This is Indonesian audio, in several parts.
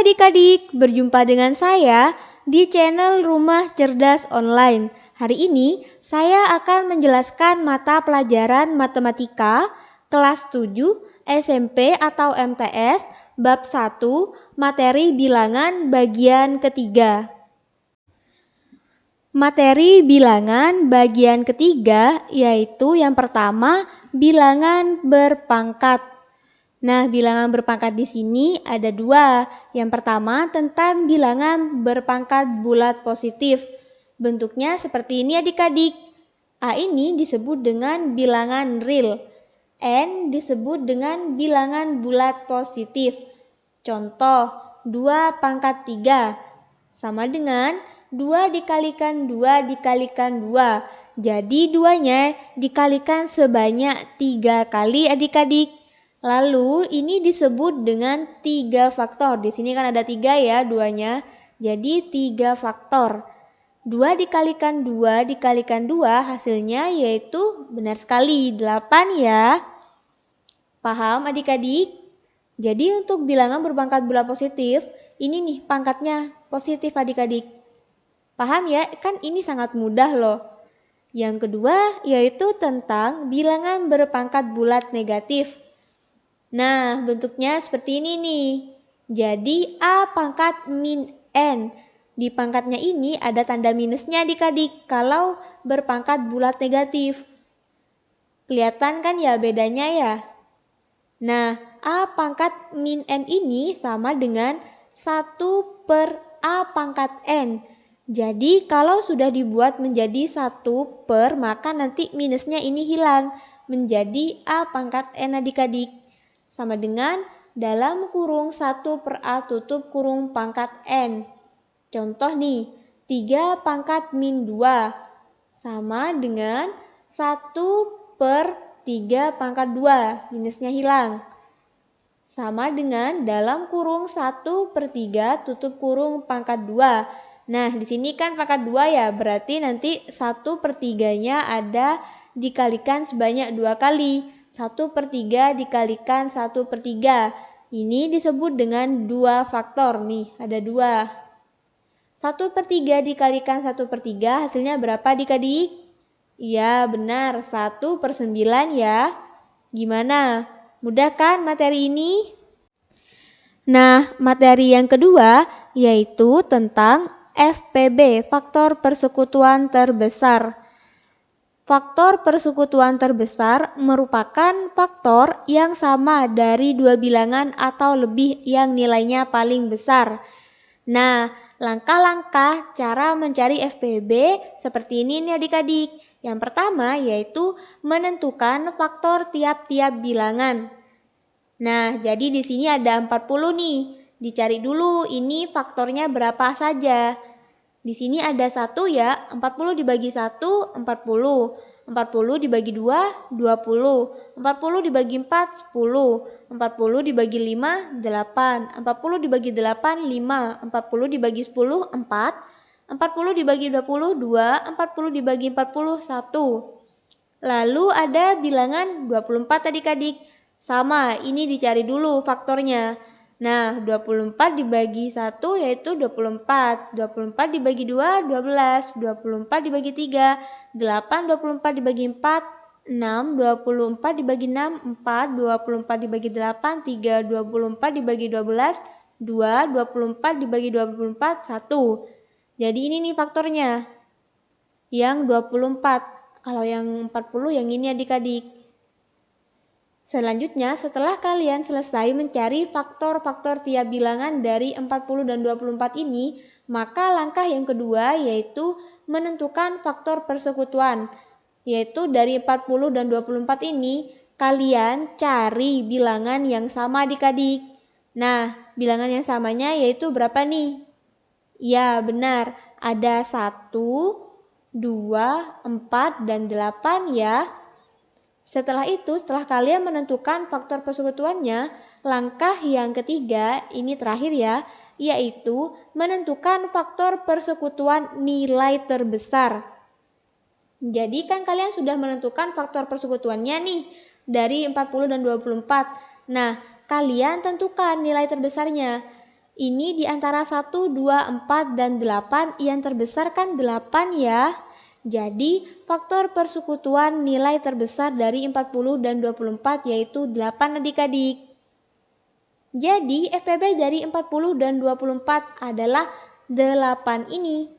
adik-adik, berjumpa dengan saya di channel Rumah Cerdas Online. Hari ini saya akan menjelaskan mata pelajaran matematika kelas 7 SMP atau MTS bab 1 materi bilangan bagian ketiga. Materi bilangan bagian ketiga yaitu yang pertama bilangan berpangkat. Nah, bilangan berpangkat di sini ada dua. Yang pertama tentang bilangan berpangkat bulat positif. Bentuknya seperti ini adik-adik. A ini disebut dengan bilangan real. N disebut dengan bilangan bulat positif. Contoh, 2 pangkat 3 sama dengan 2 dikalikan 2 dikalikan 2. Jadi duanya dikalikan sebanyak 3 kali adik-adik. Lalu ini disebut dengan 3 faktor. Di sini kan ada 3 ya duanya. Jadi 3 faktor. 2 dikalikan 2 dikalikan 2 hasilnya yaitu benar sekali 8 ya. Paham adik-adik? Jadi untuk bilangan berpangkat bulat positif, ini nih pangkatnya positif adik-adik. Paham ya? Kan ini sangat mudah loh. Yang kedua yaitu tentang bilangan berpangkat bulat negatif. Nah, bentuknya seperti ini nih. Jadi A pangkat min N. Di pangkatnya ini ada tanda minusnya adik-adik kalau berpangkat bulat negatif. Kelihatan kan ya bedanya ya? Nah, A pangkat min N ini sama dengan 1 per A pangkat N. Jadi kalau sudah dibuat menjadi 1 per maka nanti minusnya ini hilang. Menjadi A pangkat N adik-adik. Sama dengan dalam kurung 1 per A tutup kurung pangkat N. Contoh nih, 3 pangkat min 2 sama dengan 1 per 3 pangkat 2, minusnya hilang. Sama dengan dalam kurung 1 per 3 tutup kurung pangkat 2. Nah, di sini kan pangkat 2 ya, berarti nanti 1 per 3-nya ada dikalikan sebanyak 2 kali. 1 per 3 dikalikan 1 per 3. Ini disebut dengan 2 faktor nih, ada 2. 1 per 3 dikalikan 1 per 3 hasilnya berapa adik-adik? Iya benar, 1 per 9 ya. Gimana? Mudah kan materi ini? Nah, materi yang kedua yaitu tentang FPB, faktor persekutuan terbesar. Faktor persekutuan terbesar merupakan faktor yang sama dari dua bilangan atau lebih yang nilainya paling besar. Nah, langkah-langkah cara mencari FPB seperti ini nih adik-adik. Yang pertama yaitu menentukan faktor tiap-tiap bilangan. Nah, jadi di sini ada 40 nih. Dicari dulu ini faktornya berapa saja. Di sini ada 1 ya, 40 dibagi 1, 40. 40 dibagi 2, 20. 40 dibagi 4, 10. 40 dibagi 5, 8. 40 dibagi 8, 5. 40 dibagi 10, 4. 40 dibagi 20, 2. 40 dibagi 40, 1. Lalu ada bilangan 24 adik-adik. Sama, ini dicari dulu faktornya. Nah, 24 dibagi 1 yaitu 24. 24 dibagi 2, 12. 24 dibagi 3, 8. 24 dibagi 4, 6. 24 dibagi 6, 4. 24 dibagi 8, 3. 24 dibagi 12, 2. 24 dibagi 24, 1. Jadi ini nih faktornya. Yang 24. Kalau yang 40 yang ini adik-adik. Selanjutnya, setelah kalian selesai mencari faktor-faktor tiap bilangan dari 40 dan 24 ini, maka langkah yang kedua yaitu menentukan faktor persekutuan. Yaitu dari 40 dan 24 ini, kalian cari bilangan yang sama adik-adik. Nah, bilangan yang samanya yaitu berapa nih? Ya, benar. Ada 1, 2, 4, dan 8 ya. Setelah itu, setelah kalian menentukan faktor persekutuannya, langkah yang ketiga, ini terakhir ya, yaitu menentukan faktor persekutuan nilai terbesar. Jadi kan kalian sudah menentukan faktor persekutuannya nih, dari 40 dan 24. Nah, kalian tentukan nilai terbesarnya. Ini di antara 1, 2, 4, dan 8 yang terbesar kan 8 ya. Jadi faktor persekutuan nilai terbesar dari 40 dan 24 yaitu 8 adik-adik. Jadi FPB dari 40 dan 24 adalah 8 ini.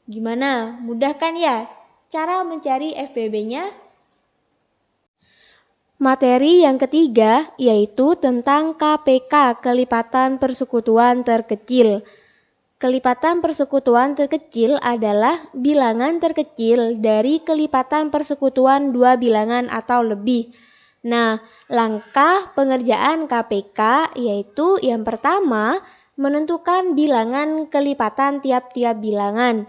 Gimana? Mudah kan ya? Cara mencari FPB-nya? Materi yang ketiga yaitu tentang KPK, kelipatan persekutuan terkecil. Kelipatan persekutuan terkecil adalah bilangan terkecil dari kelipatan persekutuan dua bilangan atau lebih. Nah, langkah pengerjaan KPK yaitu yang pertama, menentukan bilangan kelipatan tiap-tiap bilangan.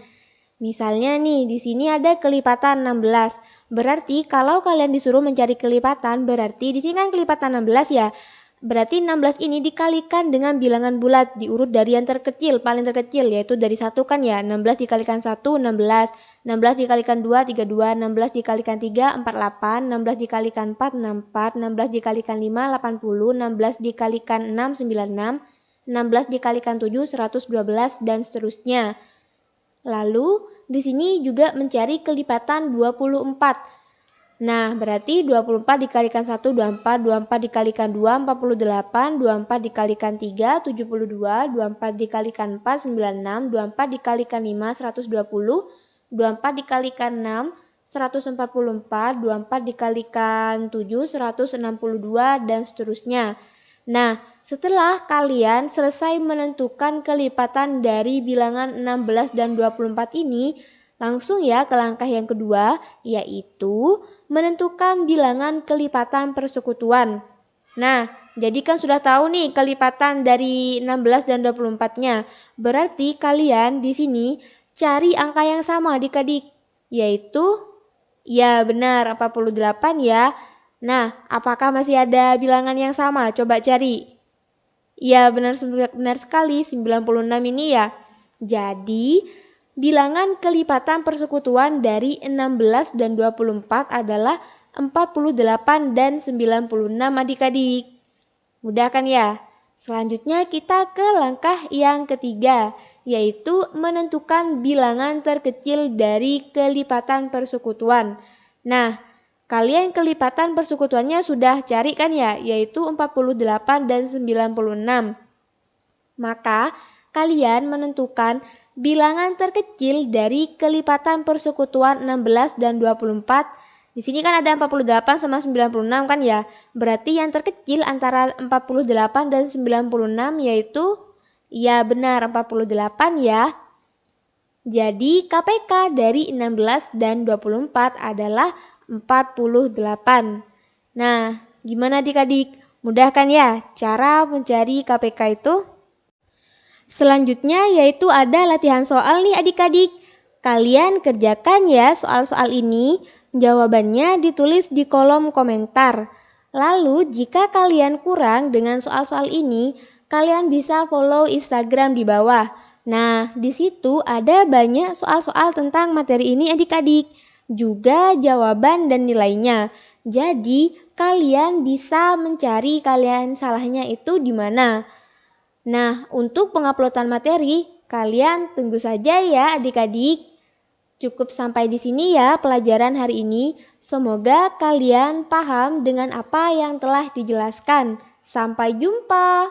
Misalnya nih, di sini ada kelipatan 16. Berarti kalau kalian disuruh mencari kelipatan, berarti di sini kan kelipatan 16 ya. Berarti 16 ini dikalikan dengan bilangan bulat diurut dari yang terkecil, paling terkecil yaitu dari 1 kan ya. 16 dikalikan 1, 16. 16 dikalikan 2, 32. 16 dikalikan 3, 48. 16 dikalikan 4, 64. 16 dikalikan 5, 80. 16 dikalikan 6, 96. 16 dikalikan 7, 112 dan seterusnya. Lalu di sini juga mencari kelipatan 24. Nah, berarti 24 dikalikan 1, 24, 24 dikalikan 2, 48, 24 dikalikan 3, 72, 24 dikalikan 4, 96, 24 dikalikan 5, 120, 24 dikalikan 6, 144, 24 dikalikan 7, 162, dan seterusnya. Nah, setelah kalian selesai menentukan kelipatan dari bilangan 16 dan 24 ini, langsung ya ke langkah yang kedua, yaitu menentukan bilangan kelipatan persekutuan. Nah, jadi kan sudah tahu nih kelipatan dari 16 dan 24-nya. Berarti kalian di sini cari angka yang sama adik-adik, yaitu ya benar 48 ya. Nah, apakah masih ada bilangan yang sama? Coba cari. Ya, benar sekali, 96 ini ya. Jadi, bilangan kelipatan persekutuan dari 16 dan 24 adalah 48 dan 96 adik-adik. Mudah kan ya? Selanjutnya kita ke langkah yang ketiga, yaitu menentukan bilangan terkecil dari kelipatan persekutuan. Nah, kalian kelipatan persekutuannya sudah cari kan ya, yaitu 48 dan 96. Maka, kalian menentukan bilangan terkecil dari kelipatan persekutuan 16 dan 24. Di sini kan ada 48 sama 96 kan ya. Berarti yang terkecil antara 48 dan 96 yaitu ya benar 48 ya. Jadi KPK dari 16 dan 24 adalah 48. Nah, gimana adik-adik? Mudah kan ya cara mencari KPK itu? Selanjutnya yaitu ada latihan soal nih adik-adik. Kalian kerjakan ya soal-soal ini. Jawabannya ditulis di kolom komentar. Lalu jika kalian kurang dengan soal-soal ini, kalian bisa follow Instagram di bawah. Nah, di situ ada banyak soal-soal tentang materi ini adik-adik. Juga jawaban dan nilainya. Jadi, kalian bisa mencari kalian salahnya itu di mana. Nah, untuk penguploadan materi, kalian tunggu saja ya adik-adik. Cukup sampai di sini ya pelajaran hari ini. Semoga kalian paham dengan apa yang telah dijelaskan. Sampai jumpa.